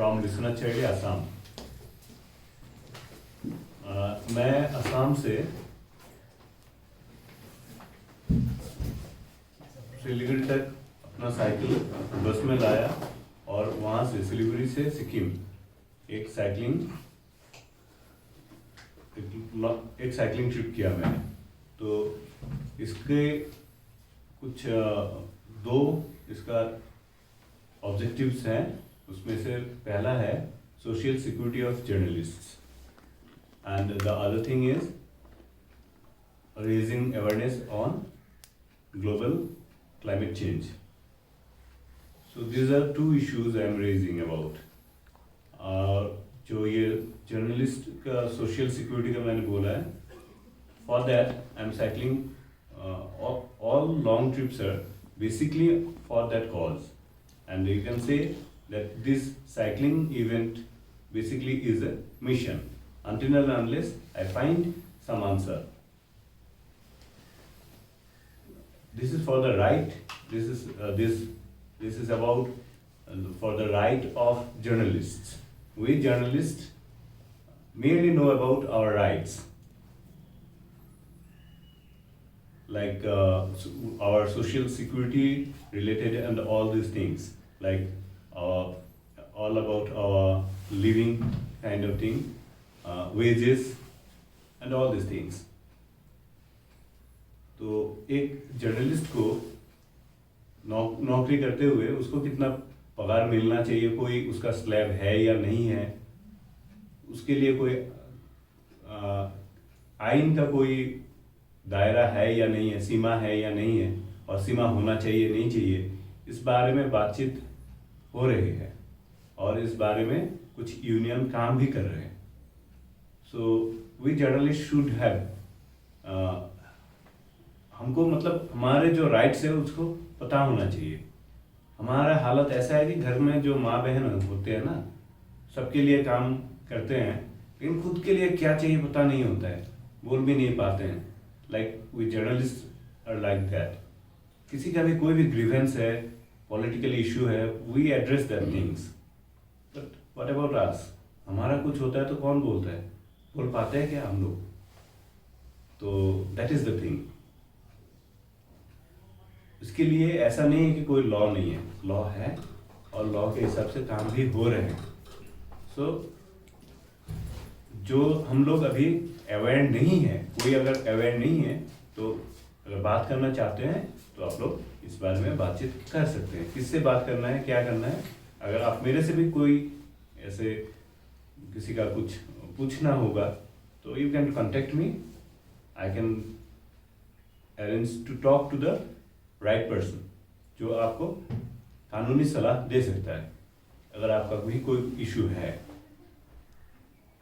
from Viswanath Assam. मैं असम से सिलीगुड़ी तक अपना साइकिल बस में लाया और वहाँ से सिलीगुड़ी से सिक्किम एक साइकिलिंग ट्रिप किया मैंने। तो इसके कुछ दो इसका ऑब्जेक्टिव्स हैं। उसमें से पहला है social security of journalists and the other thing is raising awareness on global climate change. So these are two issues I am raising about. जो ये जर्नलिस्ट का सोशल सिक्योरिटी का मैंने बोला है, for that I am cycling all long trips are basically for that cause and you can say that this cycling event basically is a mission until and unless I find some answer. This is for the right. This is about for the right of journalists. We journalists merely know about our rights, like our social security related and all these things, like all about our living kind of thing, wages and all these things. तो एक journalist को नौकरी करते हुए उसको कितना पगार मिलना चाहिए, कोई उसका स्लैब है या नहीं है, उसके लिए कोई आइन का कोई दायरा है या नहीं है, सीमा है या नहीं है, और सीमा होना चाहिए नहीं चाहिए, इस बारे में बातचीत हो रही है और इस बारे में कुछ यूनियन काम भी कर रहे हैं। So we journalist should have हमको मतलब हमारे जो राइट्स है उसको पता होना चाहिए। हमारा हालत ऐसा है कि घर में जो माँ बहन होते हैं ना, सबके लिए काम करते हैं, लेकिन खुद के लिए क्या चाहिए पता नहीं होता है, बोल भी नहीं पाते हैं। Like we journalist are like that. किसी का भी कोई भी ग्रीवेंस है, पॉलिटिकल इशू है, we address that things, but what about us? हमारा कुछ होता है तो कौन बोलता है? बोल पाते हैं क्या हम लोग? तो दैट इज द थिंग। इसके लिए ऐसा नहीं है कि कोई लॉ नहीं है, लॉ है और लॉ के हिसाब से काम भी हो रहे हैं। सो जो हम लोग अभी अवेयर नहीं है, कोई अगर अवेयर नहीं है तो अगर बात करना चाहते हैं तो आप लोग इस बारे में बातचीत कर सकते हैं। किससे बात करना है, क्या करना है? अगर आप मेरे से भी कोई ऐसे किसी का कुछ पूछना होगा तो you can contact me, I can arrange to talk to the right person जो आपको कानूनी सलाह दे सकता है अगर आपका कोई इशू है।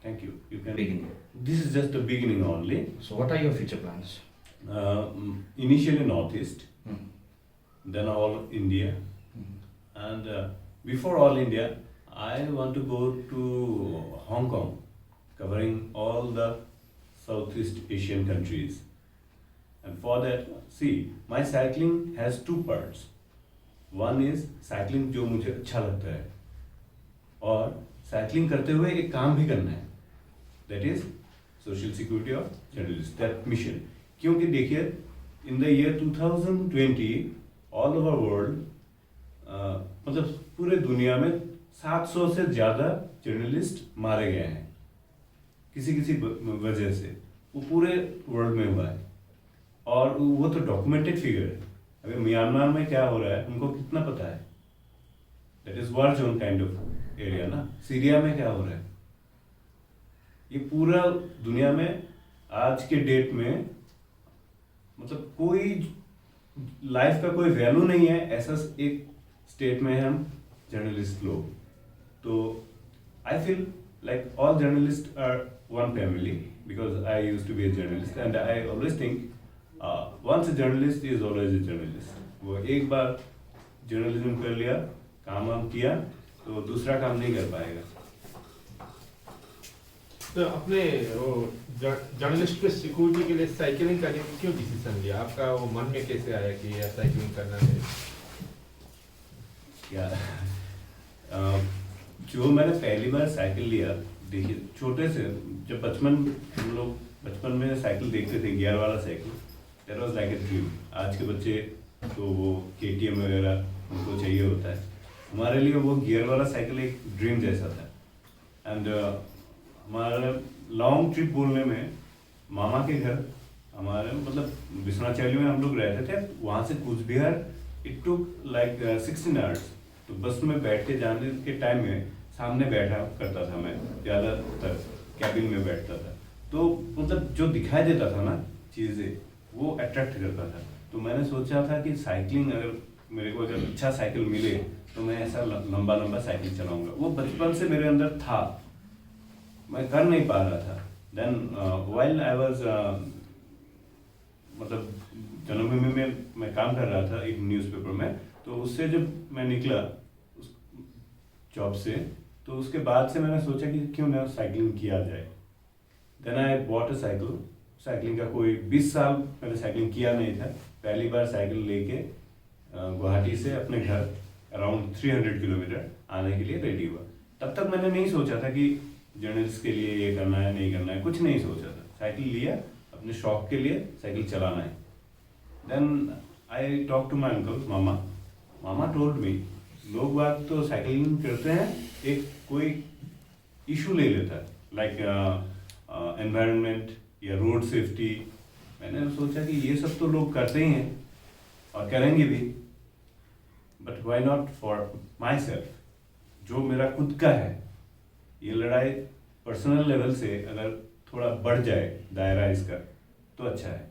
Thank you. You can Beginning. This is just the beginning only. So what are your future plans? Initially Northeast, Hmm. then all India, and before all India I want to go to Hong Kong, covering all the Southeast Asian countries. And for that, see, my cycling has two parts. One is cycling जो मुझे अच्छा लगता है, और cycling करते हुए एक काम भी करना है, that is social security of journalists, that mission. क्योंकि देखिए in the year 2020 all over world मतलब पूरे दुनिया में 700 से ज़्यादा जर्नलिस्ट मारे गए हैं किसी वजह से। वो पूरे वर्ल्ड में हुआ है और वो तो डॉक्यूमेंटेड फिगर है। अभी म्यांमार में क्या हो रहा है उनको कितना पता है? That is war zone kind of area ना। सीरिया में क्या हो रहा है, ये पूरा दुनिया में आज के डेट में मतलब कोई लाइफ का कोई वैल्यू नहीं है, ऐसा एक स्टेट में हम जर्नलिस्ट लोग। तो I feel like all journalist are one family because I used to be a journalist and I always think once a journalist is always a journalist. वो एक बार जर्नलिज्म कर लिया, काम वाम किया तो दूसरा काम नहीं कर पाएगा। तो अपने वो जर्नलिस्ट के सिक्योरिटी के लिए साइकिलिंग करने की क्यों डिसीजन लिया? आपका वो मन में कैसे आया कि यार साइकिलिंग करना है? क्या जो मैंने पहली बार साइकिल लिया, देखिए छोटे से, जब हम लोग बचपन में साइकिल देखते थे, गियर वाला cycle, that was like a dream. आज के बच्चे तो वो KTM वगैरह उनको चाहिए होता है, हमारे लिए वो गियर वाला साइकिल एक ड्रीम जैसा था। एंड हमारा लॉन्ग ट्रिप बोलने में, मामा के घर हमारे मतलब बिश्वनाथ चैली में हम लोग रहते थे, वहाँ से Cooch Behar it took like 16 hours. तो बस में बैठ के जाने के टाइम में सामने बैठा करता था मैं, ज़्यादातर कैबिन में बैठता था, तो मतलब जो दिखाई देता था ना चीज़ें, वो अट्रैक्ट करता था। तो मैंने सोचा था कि साइकिलिंग, अगर मेरे को अगर अच्छा साइकिल मिले तो मैं ऐसा लंबा लंबा साइकिल चलाऊंगा। वो बचपन से मेरे अंदर था, मैं कर नहीं पा रहा था। देन व्हाइल आई वाज मतलब जन्मभूमि में मैं काम कर रहा था एक न्यूज़पेपर में, तो उससे जब मैं निकला उस जॉब से, तो उसके बाद से मैंने सोचा कि क्यों ना साइकिलिंग किया जाए। Then I bought a cycle. Cycling का कोई 20 साल पहले साइकिलिंग किया नहीं था, पहली बार साइकिल लेके गुवाहाटी से अपने घर अराउंड 300 किलोमीटर आने के लिए रेडी हुआ। तब तक मैंने नहीं सोचा था कि जर्नलिस्ट के लिए ये करना है, नहीं करना है, कुछ नहीं सोचा था। साइकिल लिया, अपने शौक के लिए साइकिल चलाना है। Then I talk to my uncle, मामा। मामा टोल्ड मी, लोग बात तो साइकिलिंग करते हैं, एक कोई इशू ले लेता है, लाइक एनवायरनमेंट या रोड सेफ्टी। मैंने सोचा कि ये सब तो लोग करते ही हैं और करेंगे भी, but why not for my self, जो मेरा खुद का है। ये लड़ाई पर्सनल लेवल से अगर थोड़ा बढ़ जाए दायरा इसका, तो अच्छा है।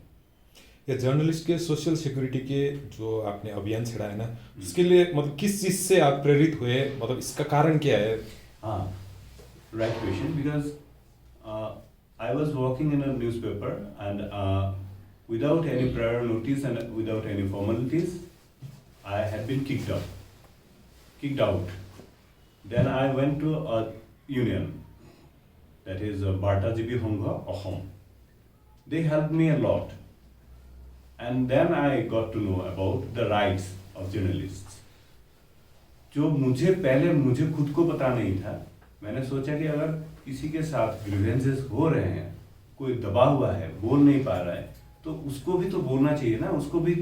या जर्नलिस्ट के सोशल सिक्योरिटी के जो आपने अभियान छेड़ा है ना, उसके लिए मतलब किस चीज़ से आप प्रेरित हुए, मतलब इसका कारण क्या है? हाँ, right question, because I was working in a newspaper and without any prior notice and without any formalities, I had been kicked out. Then I went to a union, that is Barta GB Hongha, Ahom. They helped me a lot. And then I got to know about the rights of journalists. जो मुझे खुद को पता नहीं था। मैंने सोचा कि अगर किसी के साथ ग्रीवेंसेस हो रहे हैं, कोई दबा हुआ है, बोल नहीं पा रहा है, तो उसको भी तो बोलना चाहिए ना, उसको भी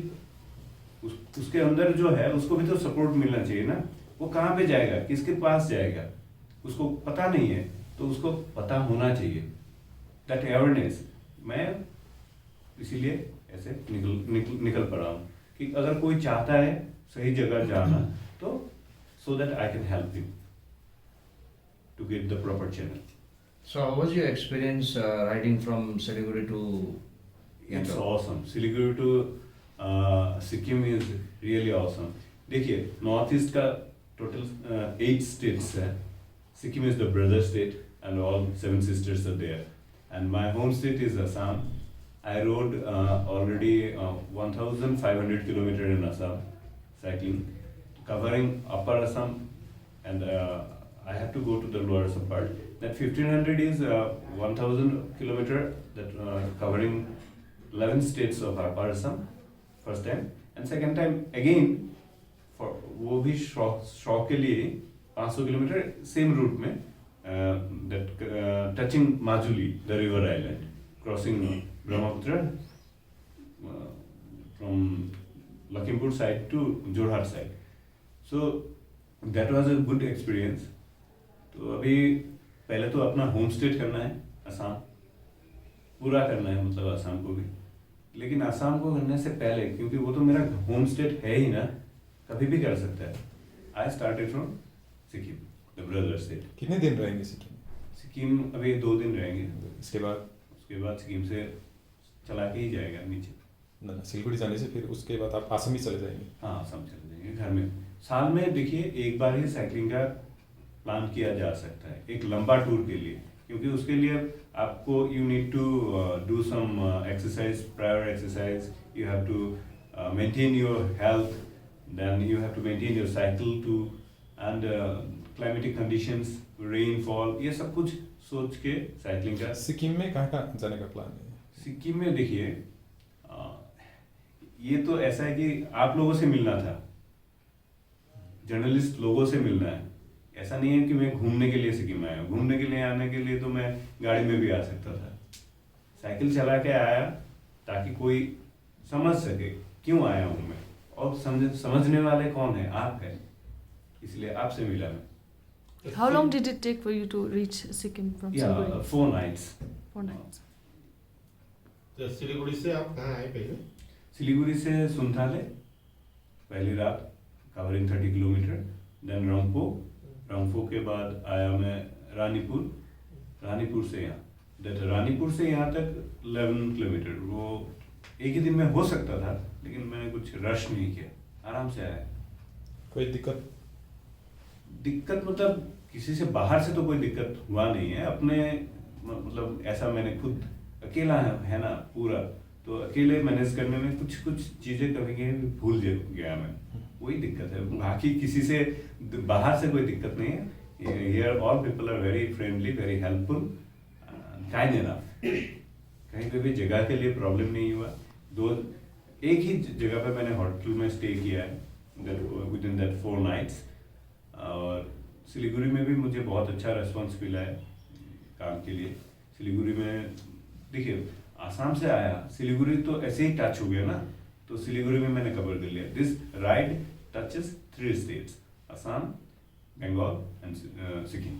उसके अंदर जो है उसको भी तो सपोर्ट मिलना चाहिए ना। वो कहाँ पे जाएगा, किसके पास जाएगा, उसको पता नहीं है, तो उसको पता होना चाहिए। दैट अवेयरनेस, मैं इसीलिए ऐसे निकल पड़ा हूँ कि अगर कोई चाहता है सही जगह जाना, तो so that I can help him to get the proper channel. So how was your experience riding from Siliguri to It's Yangon? awesome. Siliguri to Sikkim is really awesome. देखिए, नॉर्थ ईस्ट का total 8 states है. Sikkim is the brother state and all 7 sisters are there. And my home state is Assam. I rode already 1,500 kilometers in Assam cycling, covering upper Assam, and I have to go to the lower Assam part. That 1,500 is 1,000 kilometers, that covering 11 states of upper Assam, first time. And second time again, for वो भी शौक के लिए 500 kilometre same root में, that touching Majuli, the river island, crossing Brahmaputra from Lakhimpur side to Jorhat side. So that was a good experience. तो अभी पहले तो अपना होम स्टेट करना है, असम पूरा करना है, मतलब असम को भी। लेकिन असम को करने से पहले, क्योंकि वो तो मेरा होम स्टेट है ही ना, कभी भी कर सकता है। I started from Sikkim, the brother state. कितने दिन रहेंगे सिक्किम? सिक्किम अभी 2 दिन रहेंगे, इसके बाद सिक्किम से चला के ही जाएगा नीचे। ना सिलीगुड़ी जाने से फिर उसके बाद आप आसाम ही चले जाएंगे? हाँ, आसाम चले जाएंगे घर में। साल में देखिए एक बार ही साइकिलिंग का प्लान किया जा सकता है, एक लंबा टूर के लिए, क्योंकि उसके लिए आपको you need to do some exercise, prior exercise, you have to maintain your health, then you have to maintain your cycle too, and climatic conditions, rainfall, ये सब कुछ सोच के साइकिलिंग का। सिक्किम में कहाँ जाने का प्लान है? सिक्किम में देखिए, ये तो ऐसा है कि आप लोगों से मिलना था, जर्नलिस्ट लोगों से मिलना है, ऐसा नहीं है कि मैं घूमने के लिए सिक्किम आया हूँ। घूमने के लिए आने के लिए तो मैं गाड़ी में भी आ सकता था, साइकिल चला के आया ताकि कोई समझ सके क्यों आया हूँ मैं, और समझने वाले कौन है, आप है, इसलिए आपसे मिला मैं। How long did it take for you to reach Sikkim from Siliguri? 4 nights. 4 nights. तो सिलीगुड़ी से आप कहाँ आए पहले? सिलीगुड़ी से सुनथाले पहली रात, कवरिंग 30 किलोमीटर, देन रंगपो के बाद आया मैं रानीपुर से यहाँ, रानीपुर से यहाँ तक 11 किलोमीटर, वो एक ही दिन में हो सकता था, लेकिन मैंने कुछ रश नहीं किया, आराम से आया। कोई दिक्कत मतलब किसी से बाहर से तो कोई दिक्कत हुआ नहीं है, अपने मतलब ऐसा मैंने खुद अकेला है ना पूरा, तो अकेले मैनेज करने में कुछ चीजें कभी कभी भूल गया मैं, वही दिक्कत है, बाकी किसी से बाहर से कोई दिक्कत नहीं है। Here all people are very friendly, very helpful, kind enough, कहीं पे भी जगह के लिए प्रॉब्लम नहीं हुआ। एक ही जगह पे मैंने होटल में स्टे किया है विद इन दैट 4 nights, और सिलीगुड़ी में भी मुझे बहुत अच्छा रेस्पॉन्स मिला है काम के लिए। सिलीगुड़ी में देखिए, आसाम से आया, सिलीगुड़ी तो ऐसे ही टच हो गया ना, तो सिलीगुड़ी में मैंने कवर कर लिया। This ride touches 3 states, Assam, Bengal and Sikkim.